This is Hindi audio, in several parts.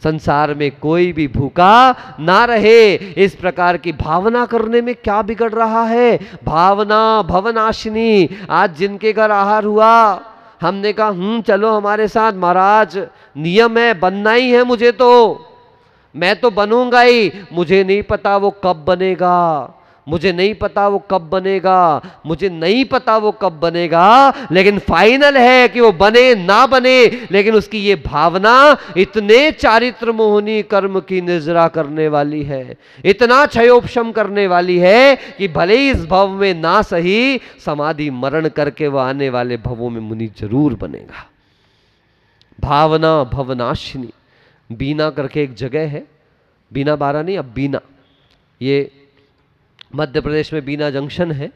संसार में कोई भी भूखा ना रहे, इस प्रकार की भावना करने में क्या बिगड़ रहा है। भावना भवनाशिनी। आज जिनके घर आहार हुआ, हमने कहा चलो हमारे साथ, महाराज नियम है, बनना ही है मुझे, तो मैं तो बनूंगा ही, मुझे नहीं पता वो कब बनेगा, मुझे नहीं पता वो कब बनेगा, मुझे नहीं पता वो कब बनेगा, लेकिन फाइनल है कि वो बने ना बने, लेकिन उसकी ये भावना इतने चारित्र मोहनी कर्म की निर्जरा करने वाली है, इतना क्षयोपशम करने वाली है कि भले ही इस भव में ना सही, समाधि मरण करके वह आने वाले भवों में मुनि जरूर बनेगा। भावना भवनाशिनी। बीना करके एक जगह है, बीना बारा नहीं, अब बीना, ये मध्य प्रदेश में बीना जंक्शन है,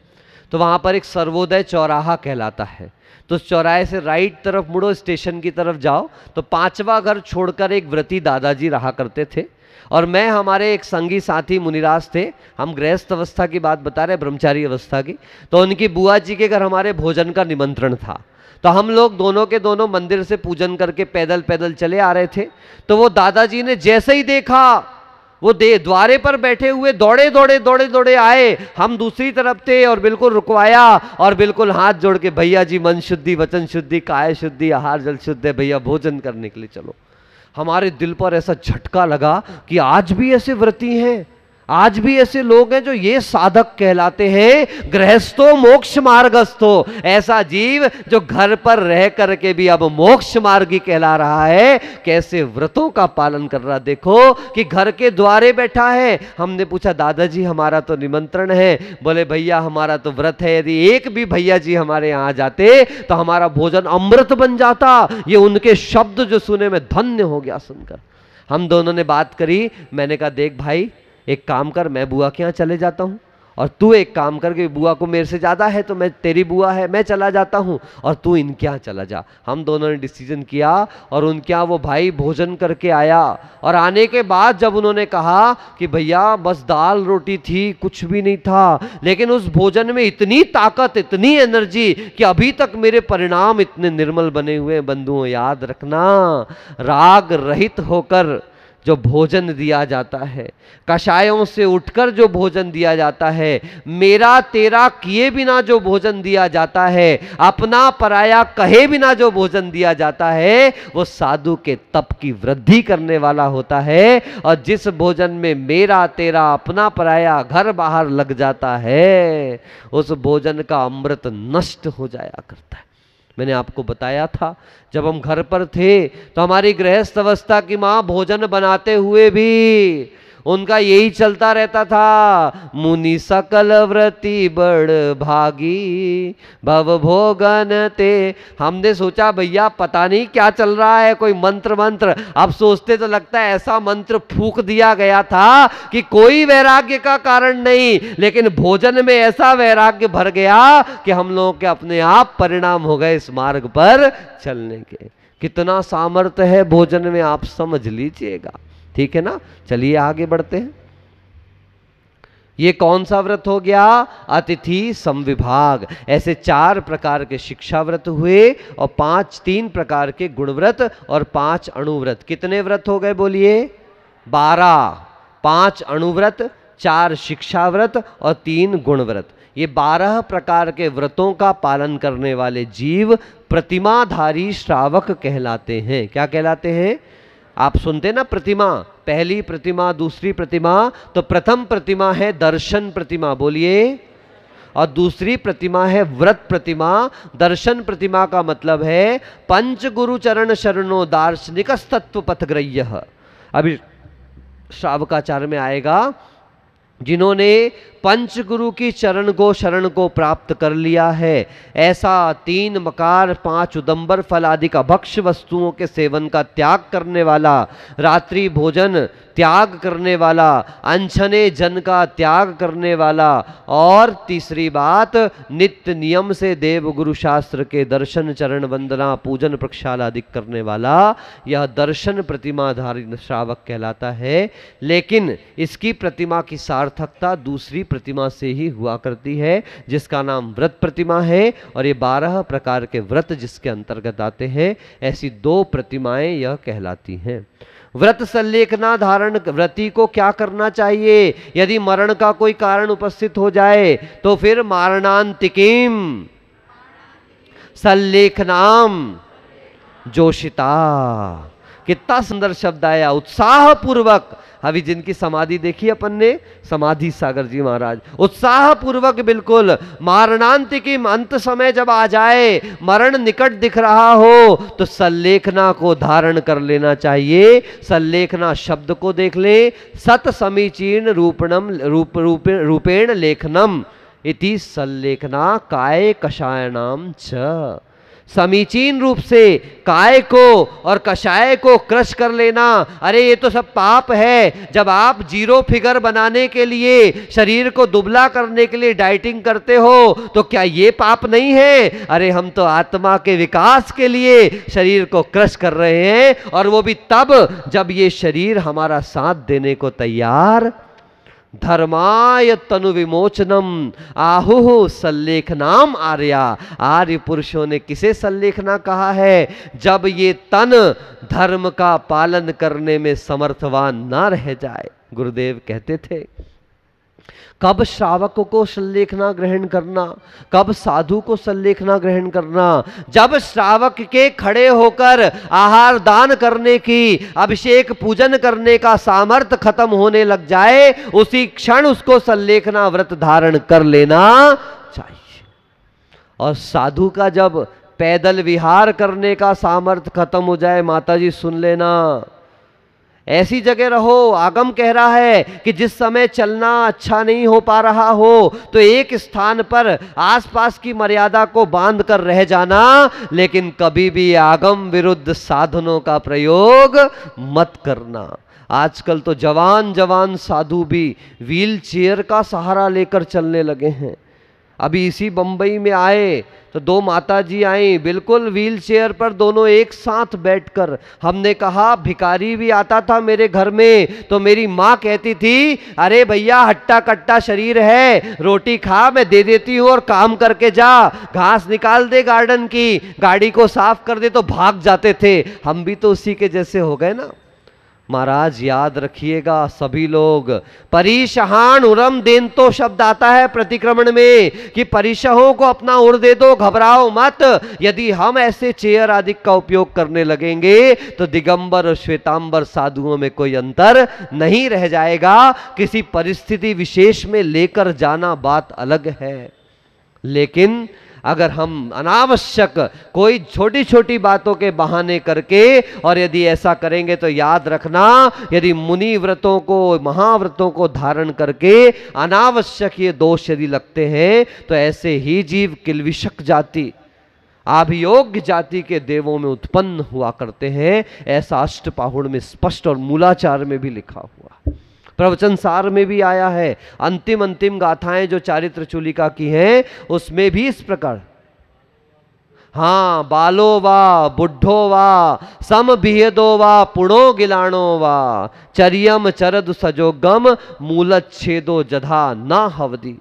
तो वहाँ पर एक सर्वोदय चौराहा कहलाता है। तो उस चौराहे से राइट तरफ मुड़ो, स्टेशन की तरफ जाओ, तो 5वां घर छोड़कर एक व्रती दादाजी रहा करते थे। और मैं, हमारे एक संगी साथी मुनिराज थे, हम गृहस्थ अवस्था की बात बता रहे, ब्रह्मचारी अवस्था की। तो उनकी बुआ जी के घर हमारे भोजन का निमंत्रण था, तो हम लोग दोनों के दोनों मंदिर से पूजन करके पैदल पैदल चले आ रहे थे। तो वो दादाजी ने जैसे ही देखा, वो द्वारे पर बैठे हुए दौड़े दौड़े दौड़े दौड़े आए, हम दूसरी तरफ थे, और बिल्कुल रुकवाया और बिल्कुल हाथ जोड़ के, भैया जी मन शुद्धि, वचन शुद्धि, काय शुद्धि, आहार जल शुद्ध है, भैया भोजन करने के लिए चलो। हमारे दिल पर ऐसा झटका लगा कि आज भी ऐसे व्रती हैं, आज भी ऐसे लोग हैं जो ये साधक कहलाते हैं, गृहस्थो मोक्ष मार्गस्थो। ऐसा जीव जो घर पर रह करके भी अब मोक्ष मार्गी कहला रहा है, कैसे व्रतों का पालन कर रहा। देखो कि घर के द्वारे बैठा है। हमने पूछा, दादाजी हमारा तो निमंत्रण है। बोले, भैया हमारा तो व्रत है, यदि एक भी भैया जी हमारे यहाँ आ जाते तो हमारा भोजन अमृत बन जाता। ये उनके शब्द जो सुने मैं धन्य हो गया सुनकर। हम दोनों ने बात करी, मैंने कहा, देख भाई, एक काम कर, मैं बुआ के यहाँ चले जाता हूँ, और तू एक काम कर कि बुआ को मेरे से ज़्यादा है, तो मैं, तेरी बुआ है, मैं चला जाता हूँ, और तू इनके यहाँ चला जा। हम दोनों ने डिसीजन किया, और उनके यहाँ वो भाई भोजन करके आया। और आने के बाद जब उन्होंने कहा कि भैया बस दाल रोटी थी, कुछ भी नहीं था, लेकिन उस भोजन में इतनी ताकत, इतनी एनर्जी कि अभी तक मेरे परिणाम इतने निर्मल बने हुए। बंधुओं, याद रखना, राग रहित होकर जो भोजन दिया जाता है, कषायों से उठकर जो भोजन दिया जाता है, मेरा तेरा किए बिना जो भोजन दिया जाता है, अपना पराया कहे बिना जो भोजन दिया जाता है, वो साधु के तप की वृद्धि करने वाला होता है। और जिस भोजन में मेरा तेरा अपना पराया घर बाहर लग जाता है, उस भोजन का अमृत नष्ट हो जाया करता है। मैंने आपको बताया था, जब हम घर पर थे तो हमारी गृहस्थ अवस्था की माँ भोजन बनाते हुए भी उनका यही चलता रहता था, मुनि सकल व्रती बड़ भागी भव भोगन ते। हमने सोचा भैया पता नहीं क्या चल रहा है, कोई मंत्र मंत्र। अब सोचते तो लगता है ऐसा मंत्र फूंक दिया गया था कि कोई वैराग्य का कारण नहीं, लेकिन भोजन में ऐसा वैराग्य भर गया कि हम लोगों के अपने आप परिणाम हो गए इस मार्ग पर चलने के। कितना सामर्थ्य है भोजन में, आप समझ लीजिएगा। ठीक है ना, चलिए आगे बढ़ते हैं। ये कौन सा व्रत हो गया? अतिथि समविभाग। ऐसे 4 प्रकार के शिक्षा व्रत हुए, और 3 प्रकार के गुण व्रत और 5 अणुव्रत। कितने व्रत हो गए बोलिए? 12। 5 अणुव्रत, 4 शिक्षा व्रत और 3 गुण व्रत। ये 12 प्रकार के व्रतों का पालन करने वाले जीव प्रतिमाधारी श्रावक कहलाते हैं। क्या कहलाते हैं? आप सुनते ना प्रतिमा, पहली प्रतिमा, दूसरी प्रतिमा। तो प्रथम प्रतिमा है दर्शन प्रतिमा, बोलिए। और दूसरी प्रतिमा है व्रत प्रतिमा। दर्शन प्रतिमा का मतलब है पंच गुरु चरण शरणो दार्शनिक तत्व पथग्रह्य। अभी श्रावकाचार्य में आएगा, जिन्होंने पंच गुरु की शरण को प्राप्त कर लिया है, ऐसा 3 मकार 5 उदंबर फल आदि का भक्ष्य वस्तुओं के सेवन का त्याग करने वाला, रात्रि भोजन त्याग करने वाला, अनछने जन का त्याग करने वाला, और तीसरी बात नित्य नियम से देव गुरु शास्त्र के दर्शन चरण वंदना पूजन प्रक्षाल आदि करने वाला, यह दर्शन प्रतिमाधारी श्रावक कहलाता है। लेकिन इसकी प्रतिमा की सार्थकता दूसरी प्रतिमा से ही हुआ करती है, जिसका नाम व्रत प्रतिमा है। और ये 12 प्रकार के व्रत जिसके अंतर्गत आते हैं, ऐसी 2 प्रतिमाएं यह कहलाती हैं। व्रत सल्लेखना धारण, व्रती को क्या करना चाहिए? यदि मरण का कोई कारण उपस्थित हो जाए तो फिर मारणांतिकीम सल्लेखनाम जोशिता। कितना सुंदर शब्द आया, उत्साह पूर्वक। अभी जिनकी समाधि देखी अपन ने, समाधि सागर जी महाराज, उत्साह पूर्वक बिल्कुल मारणांतिकी, अंत समय जब आ जाए, मरण निकट दिख रहा हो, तो सल्लेखना को धारण कर लेना चाहिए। सल्लेखना शब्द को देख ले, सत समीचीन रूपेण लेखनम इति सल्लेखना काय कषायणाम च। समीचीन रूप से काय को और कषाय को क्रश कर लेना। अरे ये तो सब पाप है। जब आप जीरो फिगर बनाने के लिए, शरीर को दुबला करने के लिए डाइटिंग करते हो, तो क्या ये पाप नहीं है? अरे हम तो आत्मा के विकास के लिए शरीर को क्रश कर रहे हैं, और वो भी तब जब ये शरीर हमारा साथ देने को तैयार। धर्माय तनु विमोचनम आहुः सल्लेखनाम आर्या। आर्य पुरुषों ने किसे सल्लेखना कहा है? जब ये तन धर्म का पालन करने में समर्थवान ना रह जाए। गुरुदेव कहते थे, कब श्रावक को सल्लेखना ग्रहण करना, कब साधु को सल्लेखना ग्रहण करना? जब श्रावक के खड़े होकर आहार दान करने की, अभिषेक पूजन करने का सामर्थ्य खत्म होने लग जाए, उसी क्षण उसको सल्लेखना व्रत धारण कर लेना चाहिए। और साधु का जब पैदल विहार करने का सामर्थ्य खत्म हो जाए, माताजी सुन लेना, ऐसी जगह रहो। आगम कह रहा है कि जिस समय चलना अच्छा नहीं हो पा रहा हो, तो एक स्थान पर आसपास की मर्यादा को बांध कर रह जाना, लेकिन कभी भी आगम विरुद्ध साधनों का प्रयोग मत करना। आजकल तो जवान जवान साधु भी व्हील चेयर का सहारा लेकर चलने लगे हैं। अभी इसी बंबई में आए तो दो माता जी आई, बिल्कुल व्हील चेयर पर दोनों एक साथ बैठकर। हमने कहा, भिखारी भी आता था मेरे घर में तो मेरी माँ कहती थी, अरे भैया हट्टा कट्टा शरीर है, रोटी खा, मैं दे देती हूँ और काम करके जा, घास निकाल दे गार्डन की, गाड़ी को साफ कर दे, तो भाग जाते थे। हम भी तो उसी के जैसे हो गए ना। महाराज याद रखिएगा सभी लोग, परिशहान उरम देन तो शब्द आता है प्रतिक्रमण में कि परिशहों को अपना उर दे दो, घबराओ मत। यदि हम ऐसे चेयर आदि का उपयोग करने लगेंगे तो दिगंबर और श्वेतांबर साधुओं में कोई अंतर नहीं रह जाएगा। किसी परिस्थिति विशेष में लेकर जाना बात अलग है, लेकिन अगर हम अनावश्यक कोई छोटी छोटी बातों के बहाने करके, और यदि ऐसा करेंगे तो याद रखना, यदि मुनि व्रतों को, महाव्रतों को धारण करके अनावश्यक ये दोष यदि लगते हैं, तो ऐसे ही जीव किल्विषक जाति, अभियोग्य जाति के देवों में उत्पन्न हुआ करते हैं। ऐसा अष्टपाहुड़ में स्पष्ट और मूलाचार में भी लिखा हुआ, प्रवचन सार में भी आया है। अंतिम अंतिम गाथाएं जो चारित्र चूलिका की हैं, उसमें भी इस प्रकार, हाँ, बालो वा बुढ़ो वा सम बिहेदो वा पुणो गिलाणो वा चरियम चरद सजोगम मूलच्छेदो जधा ना हवदी।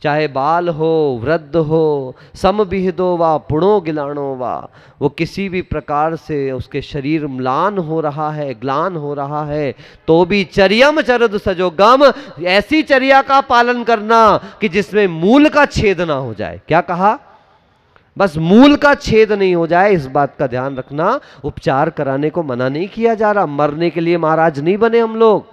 चाहे बाल हो, वृद्ध हो, समविहिदो वा पुणो गिलाणो वा, वो किसी भी प्रकार से उसके शरीर म्लान हो रहा है, ग्लान हो रहा है, तो भी चर्यम चरद सजोगम, ऐसी चर्या का पालन करना कि जिसमें मूल का छेद ना हो जाए। क्या कहा? बस मूल का छेद नहीं हो जाए, इस बात का ध्यान रखना। उपचार कराने को मना नहीं किया जा रहा, मरने के लिए महाराज नहीं बने हम लोग,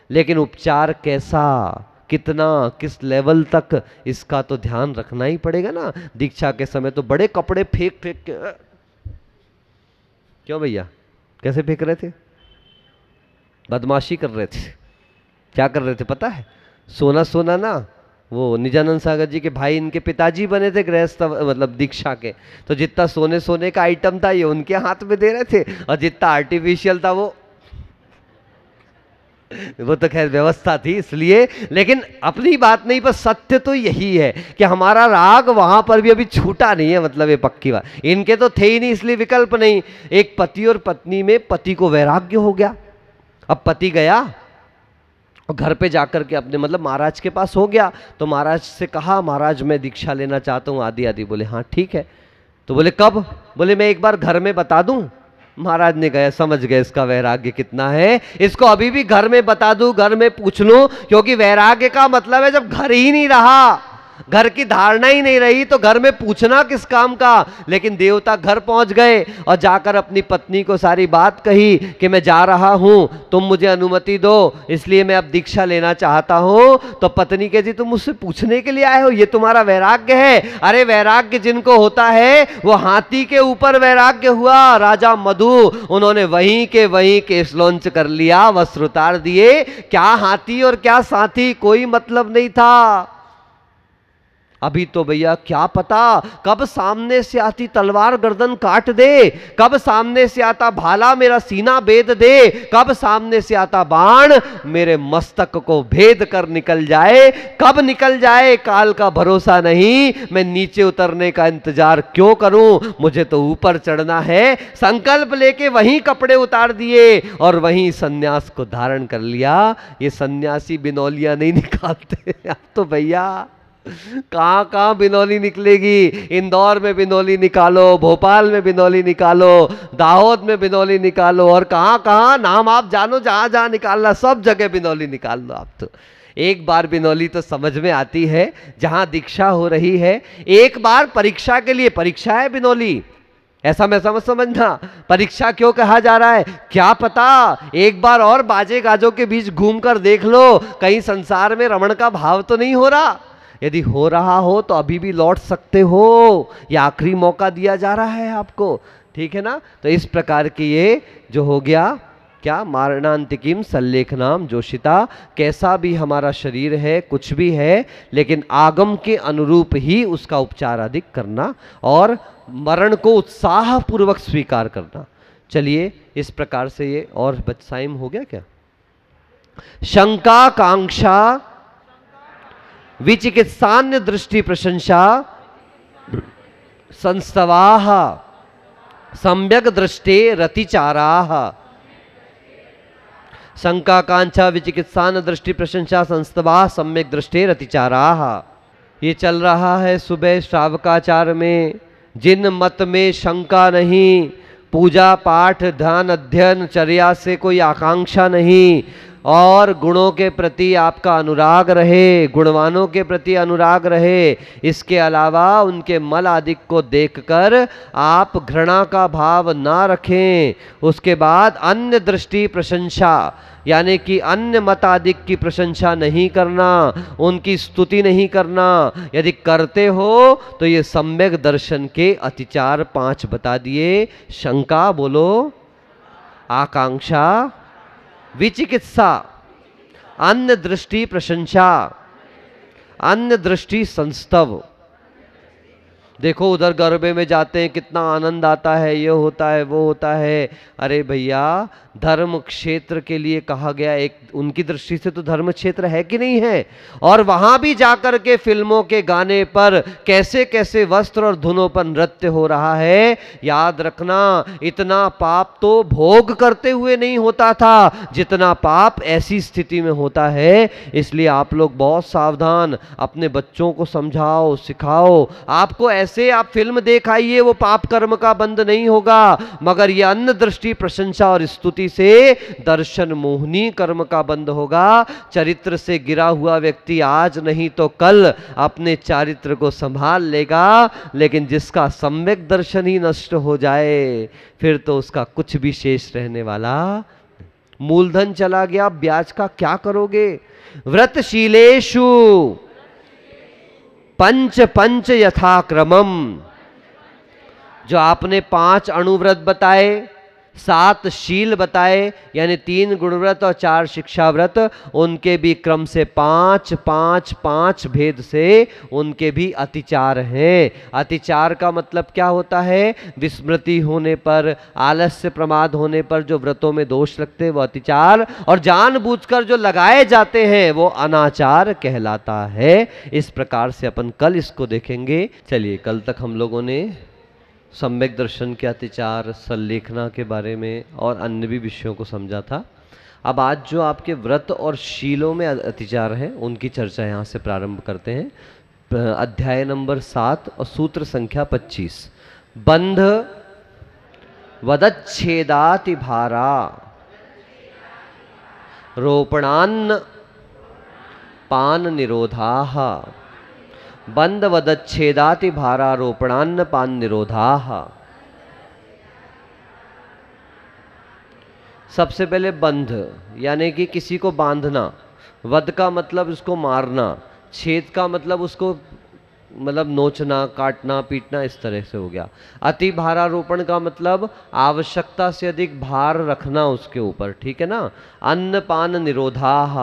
लेकिन उपचार कैसा, कितना, किस लेवल तक, इसका तो ध्यान रखना ही पड़ेगा ना। दीक्षा के समय तो बड़े कपड़े फेंक फेंक के, क्यों भैया, कैसे फेंक रहे थे? बदमाशी कर रहे थे। क्या कर रहे थे पता है? सोना सोना ना, वो निजानंद सागर जी के भाई, इनके पिताजी बने थे गृहस्थ, मतलब दीक्षा के, तो जितना सोने सोने का आइटम था ये उनके हाथ में दे रहे थे, और जितना आर्टिफिशियल था वो तो खैर व्यवस्था थी इसलिए। लेकिन अपनी बात नहीं, पर सत्य तो यही है कि हमारा राग वहां पर भी अभी छूटा नहीं है, मतलब ये पक्की बात। इनके तो थे ही नहीं, इसलिए विकल्प नहीं। एक पति और पत्नी में पति को वैराग्य हो गया, अब पति गया और घर पे जाकर के अपने, मतलब महाराज के पास हो गया, तो महाराज से कहा, महाराज मैं दीक्षा लेना चाहता हूँ आदि आदि। बोले हाँ ठीक है। तो बोले कब? बोले मैं एक बार घर में बता दूं। महाराज ने कहा समझ गए इसका वैराग्य कितना है, इसको अभी भी घर में बता दूं, घर में पूछ लूं, क्योंकि वैराग्य का मतलब है जब घर ही नहीं रहा, घर की धारणा ही नहीं रही तो घर में पूछना किस काम का। लेकिन देवता घर पहुंच गए और जाकर अपनी पत्नी को सारी बात कही कि मैं जा रहा हूं, तुम मुझे अनुमति दो, इसलिए मैं अब दीक्षा लेना चाहता हूं। तो पत्नी के जी तुम मुझसे पूछने के लिए आए हो, ये तुम्हारा वैराग्य है? अरे वैराग्य जिनको होता है वो हाथी के ऊपर वैराग्य हुआ। राजा मधु, उन्होंने वहीं के केस लॉन्च कर लिया, वस्त्र उतार दिए, क्या हाथी और क्या साथी, कोई मतलब नहीं था। अभी तो भैया क्या पता कब सामने से आती तलवार गर्दन काट दे, कब सामने से आता भाला मेरा सीना भेद दे, कब सामने से आता बाण मेरे मस्तक को भेद कर निकल जाए, कब निकल जाए काल का भरोसा नहीं। मैं नीचे उतरने का इंतजार क्यों करूं, मुझे तो ऊपर चढ़ना है। संकल्प लेके वहीं कपड़े उतार दिए और वहीं सन्यास को धारण कर लिया। ये सन्यासी बिनौलियां नहीं निकालते अब तो भैया कहां कहां बिनौली निकलेगी। इंदौर में बिनौली निकालो, भोपाल में बिनौली निकालो, दाहोद में बिनौली निकालो, और कहां कहां नाम आप जानो, जहां जहां निकालना सब जगह बिनौली निकाल लो आप तो। एक बार बिनौली तो समझ में आती है जहां दीक्षा हो रही है, एक बार परीक्षा के लिए, परीक्षा है बिनौली, ऐसा मैं समझना। परीक्षा क्यों कहा जा रहा है क्या पता, एक बार और बाजे गाजों के बीच घूमकर देख लो कहीं संसार में रमण का भाव तो नहीं हो रहा। यदि हो रहा हो तो अभी भी लौट सकते हो, ये आखिरी मौका दिया जा रहा है आपको, ठीक है ना। तो इस प्रकार की ये जो हो गया क्या, मारणांतिकीम सल्लेखनाम जोशिता, कैसा भी हमारा शरीर है, कुछ भी है, लेकिन आगम के अनुरूप ही उसका उपचार अधिक करना और मरण को उत्साह पूर्वक स्वीकार करना। चलिए इस प्रकार से ये, और टाइम हो गया क्या? शंका कांक्षा विचिकित्सान्य दृष्टि प्रशंसा संस्तवाः सम्यक दृष्टे रतिचाराः। शंका कांक्षा विचिकित्सान दृष्टि प्रशंसा संस्तवाः सम्यक दृष्टे रतिचाराः। ये चल रहा है सुबह श्रावकाचार में, जिन मत में शंका नहीं, पूजा पाठ ध्यान अध्ययन चर्या से कोई आकांक्षा नहीं, और गुणों के प्रति आपका अनुराग रहे, गुणवानों के प्रति अनुराग रहे, इसके अलावा उनके मल आदि को देखकर आप घृणा का भाव ना रखें। उसके बाद अन्य दृष्टि प्रशंसा, यानी कि अन्य मत आदि की प्रशंसा नहीं करना, उनकी स्तुति नहीं करना। यदि करते हो तो ये सम्यक दर्शन के अतिचार 5 बता दिए। शंका बोलो, आकांक्षा, विचिकित्सा, अन्य दृष्टि प्रशंसा, अन्य दृष्टि संस्तव। देखो उधर गरबे में जाते हैं कितना आनंद आता है, ये होता है वो होता है। अरे भैया धर्म क्षेत्र के लिए कहा गया, एक उनकी दृष्टि से तो धर्म क्षेत्र है कि नहीं है, और वहां भी जाकर के फिल्मों के गाने पर कैसे कैसे वस्त्र और धुनों पर नृत्य हो रहा है। याद रखना इतना पाप तो भोग करते हुए नहीं होता था जितना पाप ऐसी स्थिति में होता है। इसलिए आप लोग बहुत सावधान, अपने बच्चों को समझाओ सिखाओ। आपको ऐसे आप फिल्म देखाइए वो पाप कर्म का बंद नहीं होगा, मगर ये अन्य दृष्टि प्रशंसा और स्तुति से दर्शन मोहनी कर्म का बंद होगा। चरित्र से गिरा हुआ व्यक्ति आज नहीं तो कल अपने चारित्र को संभाल लेगा, लेकिन जिसका सम्यक दर्शन ही नष्ट हो जाए फिर तो उसका कुछ भी शेष रहने वाला। मूलधन चला गया, ब्याज का क्या करोगे? व्रतशीलेषु पंच पंच यथाक्रमम, जो आपने 5 अणुव्रत बताए, 7 शील बताए, यानी 3 गुणव्रत और 4 शिक्षा व्रत, उनके भी क्रम से 5 5 5 भेद से उनके भी अतिचार हैं। अतिचार का मतलब क्या होता है? विस्मृति होने पर, आलस्य प्रमाद होने पर जो व्रतों में दोष लगते हैं वो अतिचार, और जानबूझकर जो लगाए जाते हैं वो अनाचार कहलाता है। इस प्रकार से अपन कल इसको देखेंगे। चलिए कल तक हम लोगों ने सम्यक दर्शन के अतिचार, सल्लेखना के बारे में और अन्य भी विषयों को समझा था। अब आज जो आपके व्रत और शीलों में अतिचार हैं उनकी चर्चा यहाँ से प्रारंभ करते हैं। अध्याय नंबर 7 और सूत्र संख्या 25। बंध वदच्छेदाति भारा रोपणान्न पान निरोधाः। बंध वदच्छेदाति भारा रोपणान्न पान निरोधाः। सबसे पहले बंध यानी कि किसी को बांधना, वध का मतलब उसको मारना, छेद का मतलब उसको मतलब नोचना, काटना, पीटना, इस तरह से हो गया। अति भारारोपण का मतलब आवश्यकता से अधिक भार रखना उसके ऊपर, ठीक है ना। अन्न पान निरोधाः,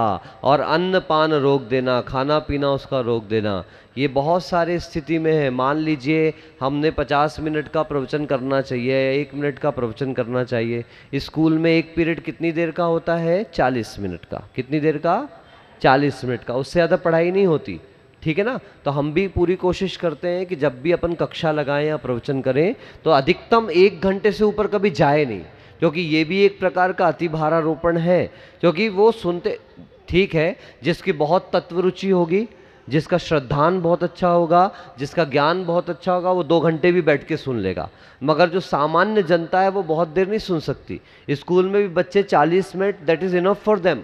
और अन्न पान रोक देना, खाना पीना उसका रोक देना। ये बहुत सारे स्थिति में है। मान लीजिए हमने 50 मिनट का प्रवचन करना चाहिए, 1 मिनट का प्रवचन करना चाहिए। स्कूल में एक पीरियड कितनी देर का होता है? 40 मिनट का। कितनी देर का? 40 मिनट का। उससे ज़्यादा पढ़ाई नहीं होती, ठीक है ना। तो हम भी पूरी कोशिश करते हैं कि जब भी अपन कक्षा लगाएं या प्रवचन करें तो अधिकतम 1 घंटे से ऊपर कभी जाए नहीं, क्योंकि ये भी एक प्रकार का अति भारारोपण है। क्योंकि वो सुनते, ठीक है, जिसकी बहुत तत्व रुचि होगी, जिसका श्रद्धान बहुत अच्छा होगा, जिसका ज्ञान बहुत अच्छा होगा, वो 2 घंटे भी बैठ के सुन लेगा। मगर जो सामान्य जनता है वो बहुत देर नहीं सुन सकती। स्कूल में भी बच्चे 40 minute, that is enough for them,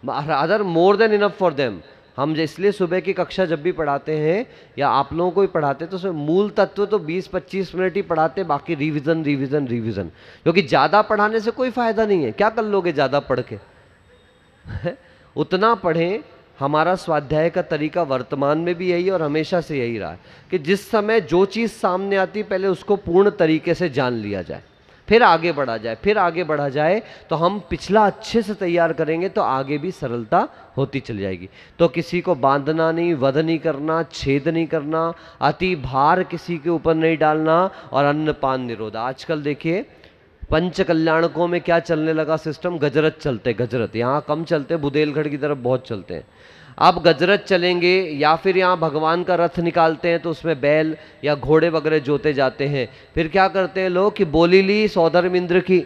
rather more than enough for them. हम इसलिए सुबह की कक्षा जब भी पढ़ाते हैं या आप लोगों को ही पढ़ाते हैं तो उसमें मूल तत्व तो 20-25 मिनट ही पढ़ाते, बाकी रिवीजन रिवीजन रिवीजन। क्योंकि ज़्यादा पढ़ाने से कोई फायदा नहीं है। क्या कर लोगे ज़्यादा पढ़ के? उतना पढ़ें। हमारा स्वाध्याय का तरीका वर्तमान में भी यही और हमेशा से यही रहा है कि जिस समय जो चीज़ सामने आती है पहले उसको पूर्ण तरीके से जान लिया जाए, फिर आगे बढ़ा जाए, फिर आगे बढ़ा जाए। तो हम पिछला अच्छे से तैयार करेंगे तो आगे भी सरलता होती चली जाएगी। तो किसी को बांधना नहीं, वध नहीं करना, छेद नहीं करना, अति भार किसी के ऊपर नहीं डालना, और अन्नपान निरोध। आजकल देखिए पंच कल्याणकों में क्या चलने लगा सिस्टम? गजरत चलते, गजरत। यहाँ कम चलते, बुदेलखंड की तरफ बहुत चलते हैं। अब गजरत चलेंगे या फिर यहाँ भगवान का रथ निकालते हैं तो उसमें बैल या घोड़े वगैरह जोते जाते हैं। फिर क्या करते हैं लोग कि बोली ली सौधर्मिंद्र की।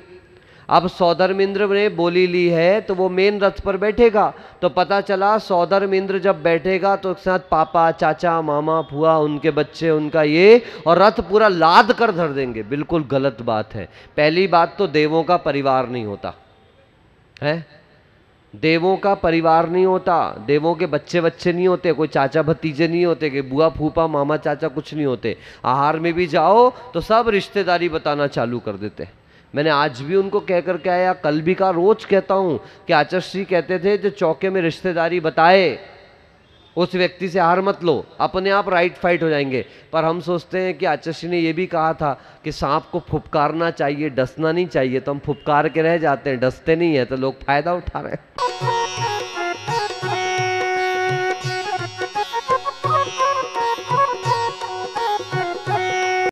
अब सौधर्मिंद्र ने बोली ली है तो वो मेन रथ पर बैठेगा। तो पता चला सौधर्मिंद्र जब बैठेगा तो एक साथ पापा, चाचा, मामा, फुआ, उनके बच्चे, उनका ये, और रथ पूरा लाद कर धर देंगे। बिल्कुल गलत बात है। पहली बात तो देवों का परिवार नहीं होता है, देवों का परिवार नहीं होता, देवों के बच्चे बच्चे नहीं होते, कोई चाचा भतीजे नहीं होते, कि बुआ फूफा मामा चाचा कुछ नहीं होते। आहार में भी जाओ तो सब रिश्तेदारी बताना चालू कर देते। मैंने आज भी उनको कह कर के आया, कल भी का रोज कहता हूँ कि आचार्य कहते थे जो चौके में रिश्तेदारी बताए उस व्यक्ति से हार मत लो, अपने आप राइट फाइट हो जाएंगे। पर हम सोचते हैं कि आचार्य ने ये भी कहा था कि सांप को फुफकारना चाहिए, डसना नहीं चाहिए, तो हम फुफकार के रह जाते हैं, डसते नहीं है, तो लोग फायदा उठा रहे हैं।